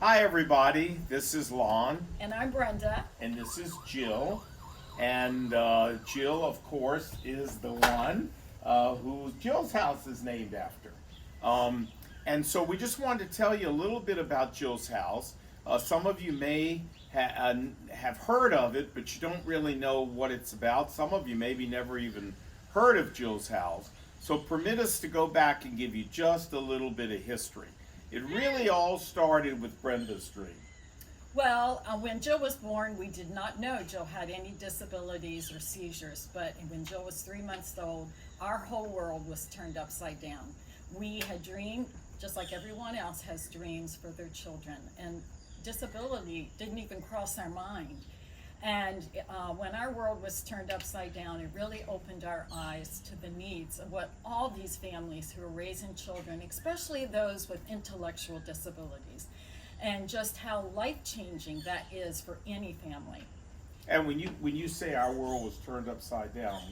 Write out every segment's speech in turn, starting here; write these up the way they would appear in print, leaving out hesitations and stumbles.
Hi everybody, this is Lon. And I'm Brenda. And this is Jill. And Jill, of course, is the one who Jill's house is named after. And so we just wanted to tell you a little bit about Jill's house. Some of you may have heard of it, but you don't really know what it's about. Some of you maybe never even heard of Jill's house. So permit us to go back and give you just a little bit of history. It really all started with Brenda's dream. Well, when Jill was born, we did not know Jill had any disabilities or seizures, but when Jill was 3 months old, our whole world was turned upside down. We had dreamed, just like everyone else has dreams for their children, and disability didn't even cross our mind. And when our world was turned upside down, it really opened our eyes to the needs of what all these families who are raising children, especially those with intellectual disabilities, and just how life-changing that is for any family. And when you say our world was turned upside down,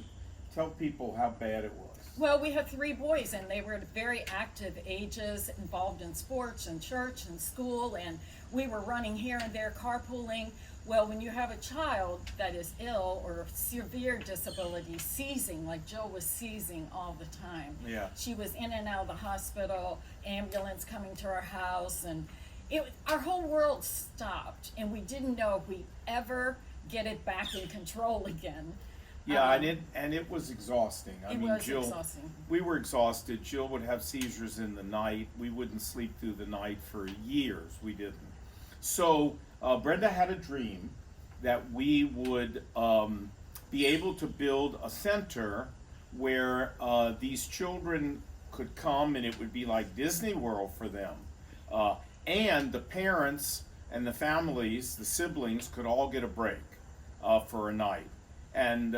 tell people how bad it was. Well, we had 3 boys, and they were at very active ages, involved in sports and church and school, and we were running here and there, carpooling. Well, when you have a child that is ill or severe disability, seizing, like Jill was seizing all the time. Yeah. She was in and out of the hospital, ambulance coming to our house, and our whole world stopped, and we didn't know if we'd ever get it back in control again. Yeah, and it was exhausting. I mean, Jill, exhausting. We were exhausted. Jill would have seizures in the night. We wouldn't sleep through the night for years. We didn't. So Brenda had a dream that we would be able to build a center where these children could come, and it would be like Disney World for them. And the parents and the families, the siblings, could all get a break for a night. And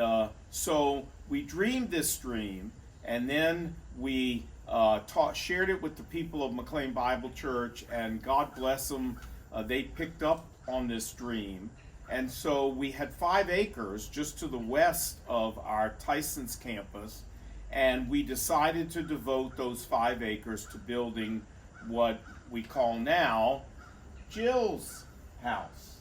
so we dreamed this dream, and then we shared it with the people of McLean Bible Church, and God bless them, they picked up on this dream. And so we had 5 acres just to the west of our Tyson's campus, and we decided to devote those 5 acres to building what we call now Jill's house.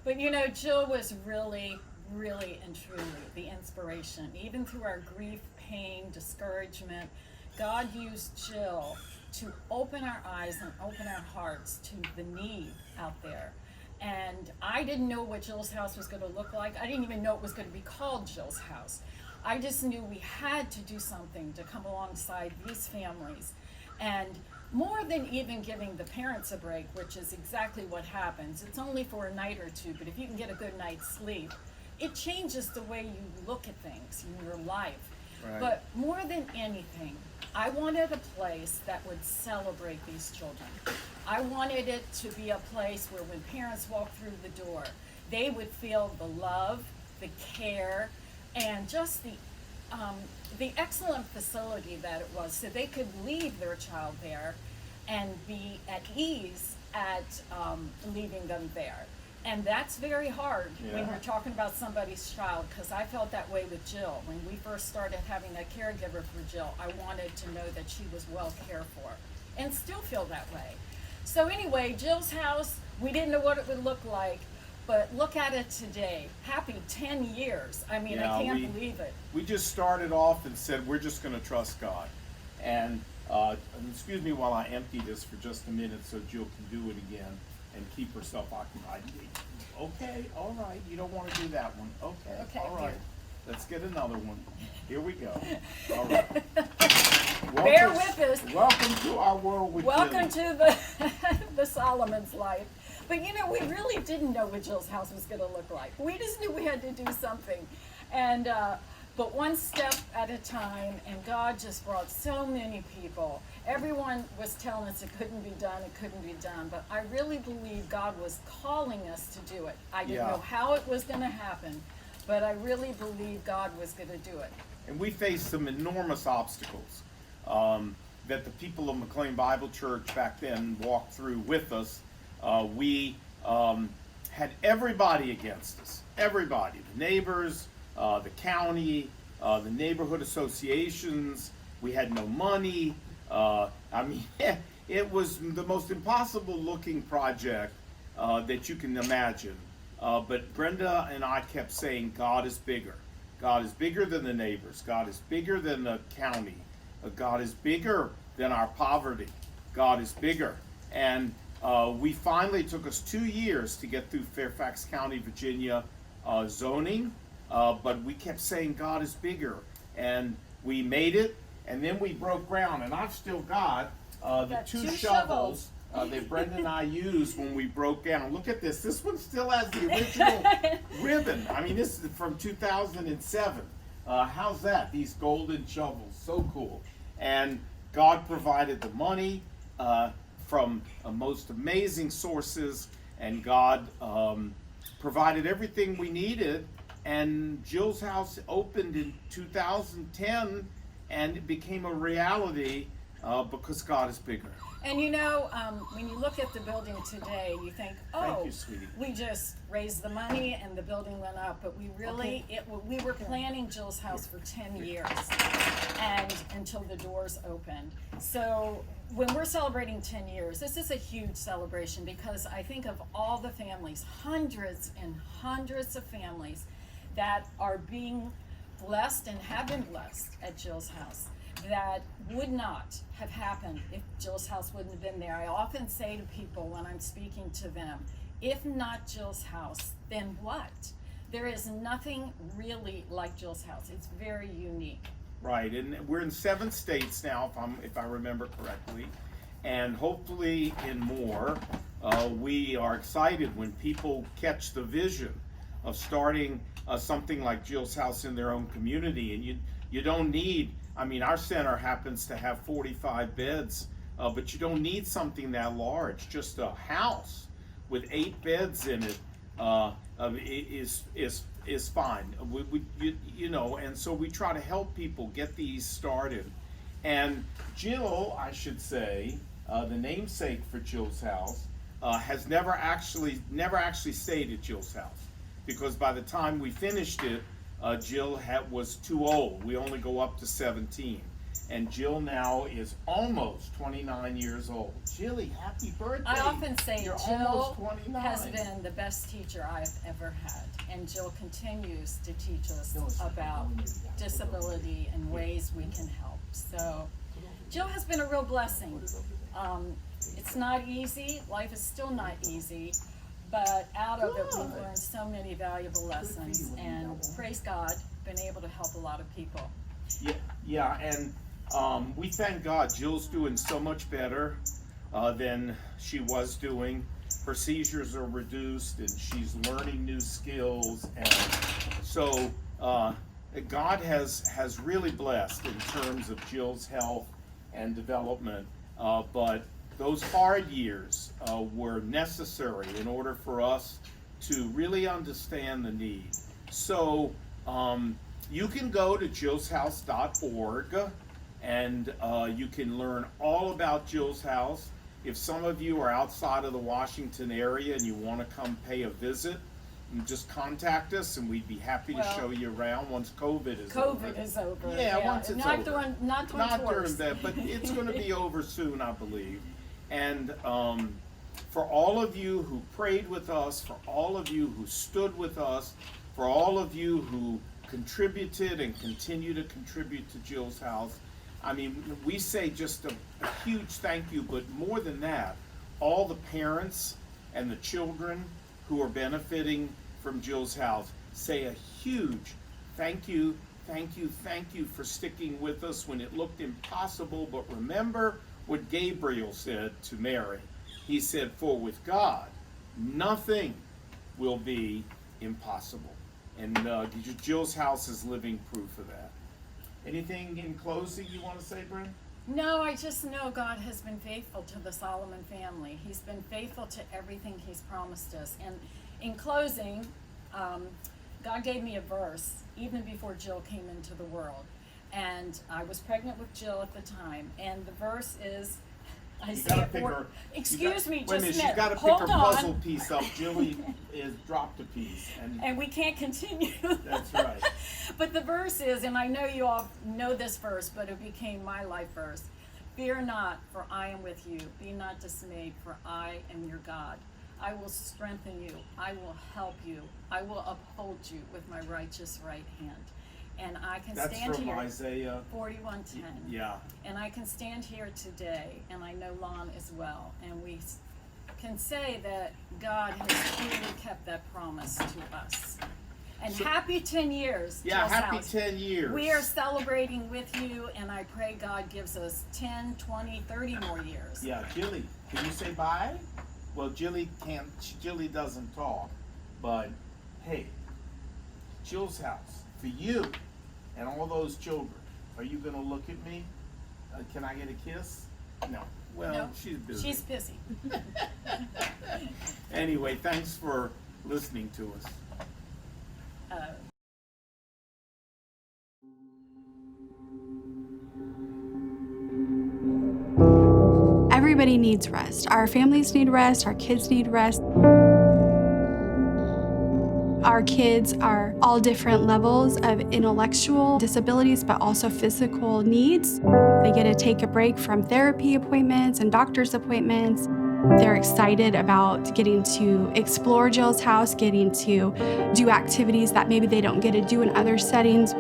But you know, Jill was really and truly the inspiration. Even through our grief, pain, discouragement, God used Jill to open our eyes and open our hearts to the need out there. And I didn't know what Jill's house was going to look like. I didn't even know it was going to be called Jill's house. I just knew we had to do something to come alongside these families. And more than even giving the parents a break, which is exactly what happens, it's only for a night or two, but if you can get a good night's sleep, it changes the way you look at things in your life. Right. But more than anything, I wanted a place that would celebrate these children. I wanted it to be a place where when parents walk through the door, they would feel the love, the care, and just the excellent facility that it was, so they could leave their child there and be at ease at leaving them there. And that's very hard when you're talking about somebody's child, because I felt that way with Jill. When we first started having a caregiver for Jill, I wanted to know that she was well cared for, and still feel that way. So anyway, Jill's house, we didn't know what it would look like, but look at it today. Happy 10 years. I mean, I can't believe it. We just started off and said, we're just going to trust God. And excuse me while I empty this for just a minute so Jill can do it again and keep herself occupied. Okay, all right. You don't want to do that one. Okay, all right. Let's get another one. Here we go. All right. Bear with us. Welcome to our world with Welcome Jill. to the Solomon's life. But you know, we really didn't know what Jill's house was going to look like. We just knew we had to do something. And but one step at a time, and God just brought so many people. Everyone was telling us it couldn't be done, but I really believe God was calling us to do it. I didn't know how it was going to happen, but I really believe God was going to do it. And we faced some enormous obstacles that the people of McLean Bible Church back then walked through with us. We had everybody against us, everybody, the neighbors, the county, the neighborhood associations. We had no money. I mean, It was the most impossible looking project that you can imagine. But Brenda and I kept saying, God is bigger. God is bigger than the neighbors. God is bigger than the county. God is bigger than our poverty. God is bigger. And we finally took us 2 years to get through Fairfax County, Virginia zoning. But we kept saying God is bigger. And we made it. And then we broke ground. And I've still got the two shovels that Brenda and I used when we broke down. Look at this. This one still has the original ribbon. I mean, this is from 2007. How's that? These golden shovels. So cool. And God provided the money from most amazing sources. And God provided everything we needed. And Jill's house opened in 2010. And it became a reality because God is bigger. And you know, when you look at the building today, you think, oh, Thank you, sweetie. we just raised the money and the building went up. But we really, we were planning Jill's house for 10 years and until the doors opened. So when we're celebrating 10 years, this is a huge celebration because I think of all the families, hundreds and hundreds of families that are being blessed and have been blessed at Jill's house that would not have happened if Jill's house wouldn't have been there. I often say to people when I'm speaking to them, if not Jill's house, then what? There is nothing really like Jill's house. It's very unique. Right, and we're in 7 states now, if I remember correctly, and hopefully in more. We are excited when people catch the vision of starting something like Jill's house in their own community, and you don't need. I mean, our center happens to have 45 beds, but you don't need something that large. Just a house with 8 beds in it is fine. You know, and so we try to help people get these started. And Jill, I should say, the namesake for Jill's house, has never actually stayed at Jill's house, because by the time we finished it, Jill was too old. We only go up to 17. And Jill now is almost 29 years old. Jilly, happy birthday. I often say You're Jill almost 29. has been the best teacher I've ever had. And Jill continues to teach us about disability and ways we can help. So Jill has been a real blessing. It's not easy. Life is still not easy. But out of it, we've learned so many valuable lessons, and praise God, been able to help a lot of people. Yeah, and we thank God. Jill's doing so much better than she was doing. Her seizures are reduced, and she's learning new skills, and so God has really blessed in terms of Jill's health and development. But those hard years were necessary in order for us to really understand the need. So you can go to jillshouse.org and you can learn all about Jill's house. If some of you are outside of the Washington area and you want to come pay a visit, just contact us and we'd be happy to show you around once COVID is over. COVID is over. Yeah, once it's not over. Not during that, but it's going to be over soon, I believe. And for all of you who prayed with us, for all of you who stood with us, for all of you who contributed and continue to contribute to Jill's house, I mean, we say just a huge thank you, but more than that, all the parents and the children who are benefiting from Jill's house say a huge thank you, thank you, thank you for sticking with us when it looked impossible. But remember what Gabriel said to Mary. He said, for with God, nothing will be impossible. And Jill's house is living proof of that. Anything in closing you want to say, Brent? No, I just know God has been faithful to the Solomon family. He's been faithful to everything He's promised us. And in closing, God gave me a verse even before Jill came into the world. And I was pregnant with Jill at the time. And the verse is, excuse me, just a minute. She's got to pick her puzzle piece up. Jilly is dropped a piece. And we can't continue. That's right. But the verse is, and I know you all know this verse, but it became my life verse. Fear not, for I am with you. Be not dismayed, for I am your God. I will strengthen you. I will help you. I will uphold you with my righteous right hand. And I can That's stand from here. Isaiah. 41:10. Yeah. And I can stand here today, and I know Lon as well, and we can say that God has truly kept that promise to us. And happy 10 years. Yeah, Jill's happy House. 10 years. We are celebrating with you, and I pray God gives us 10, 20, 30 more years. Yeah, Jilly, can you say bye? Well, Jilly can't, Jilly doesn't talk, but hey, Jill's House, for you and all those children, are you going to look at me? Can I get a kiss? No. Well, No, she's busy. She's busy. Anyway, thanks for listening to us. Everybody needs rest. Our families need rest. Our kids need rest. Our kids are all different levels of intellectual disabilities, but also physical needs. They get to take a break from therapy appointments and doctor's appointments. They're excited about getting to explore Jill's House, getting to do activities that maybe they don't get to do in other settings.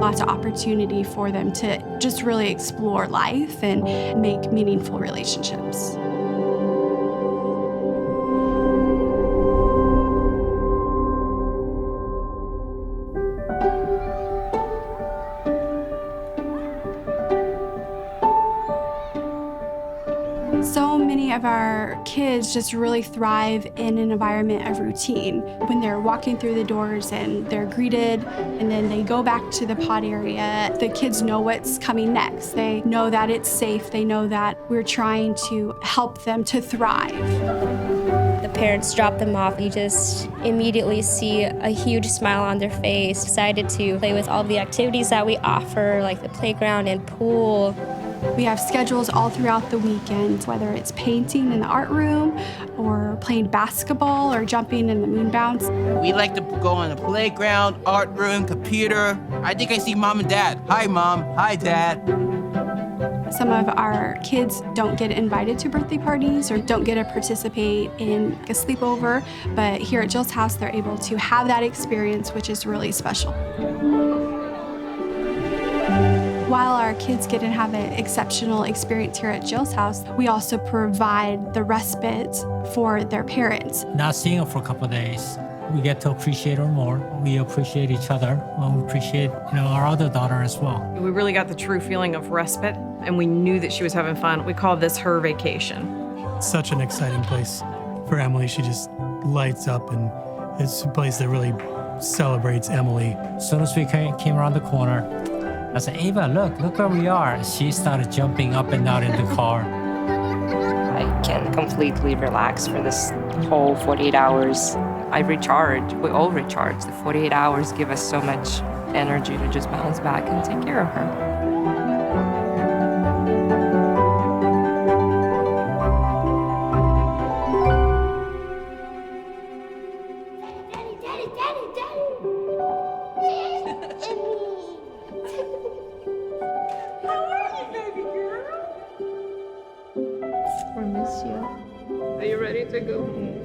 Lots of opportunity for them to just really explore life and make meaningful relationships. So many of our kids just really thrive in an environment of routine. When they're walking through the doors and they're greeted and then they go back to the pod area, the kids know what's coming next. They know that it's safe. They know that we're trying to help them to thrive. The parents drop them off. You just immediately see a huge smile on their face, excited to play with all the activities that we offer, like the playground and pool. We have schedules all throughout the weekend, whether it's painting in the art room or playing basketball or jumping in the moon bounce. We like to go on the playground, art room, computer. I think I see Mom and Dad. Hi, Mom. Hi, Dad. Some of our kids don't get invited to birthday parties or don't get to participate in a sleepover, but here at Jill's House, they're able to have that experience, which is really special. While our kids get to have an exceptional experience here at Jill's House, we also provide the respite for their parents. Not seeing her for a couple of days, we get to appreciate her more. We appreciate each other. We appreciate, our other daughter as well. We really got the true feeling of respite, and we knew that she was having fun. We call this her vacation. Such an exciting place for Emily. She just lights up, and it's a place that really celebrates Emily. As soon as we came around the corner, I said, Ava, look where we are. She started jumping up and down in the car. I can completely relax for this whole 48 hours. I recharge. We all recharge. The 48 hours give us so much energy to just bounce back and take care of her. I miss you. Are you ready to go home?